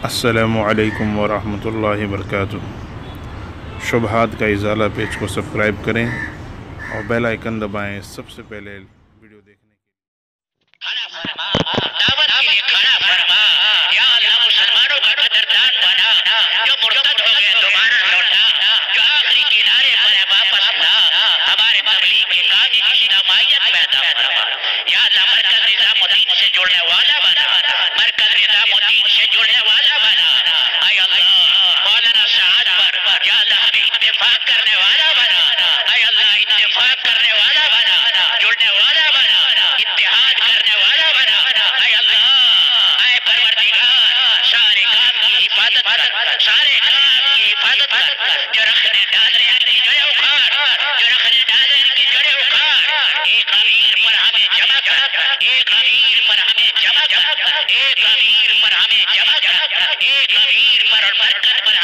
السلام علیکم ورحمۃ اللہ وبرکاتہ۔ شبہات کا ازالہ پیج کو سبسکرائب کریں اور بیل آئیکن دبائیں سب سے پہلے ویڈیو دیکھنے کے لیے۔ کھڑا فرما دعوت کے لیے کھڑا فرما، یا اللہ مسلمانوں کا قدردان بنا، جو مرتد ہو گئے دوبارہ لوٹا، جو آخری کنارے پر ہے واپس لا، ہمارے تبلیغ کے کام کی کسی نمائیت پیدا فرما، یا اللہ مرکز نظام الدین سے جڑنے والا بنا، مرکز نظام الدین سے جڑنے والا بنا، اے اللہ مولانا سعد پر یا اللہ ہمیں اتفاق کرنے والا بنا، اے اللہ اتفاق کرنے والا بنا، جڑنے والا بنا، اتحاد کرنے والا بنا، اے اللہ اے پروردگار سارے کام کی حفاظت کر، سارے کام کی حفاظت کر، جو رکھنے ڈالنے ان کی جڑیں اکھاڑ، جو رکھنے ڈالنے ان کی جڑیں اکھاڑ، ایک امیر پر ہمیں جمع کر، ایک امیر پر ہمیں جمع کر، ایک امیر پر ہمیں جمع کر، ایک امیر پر اور برکت پر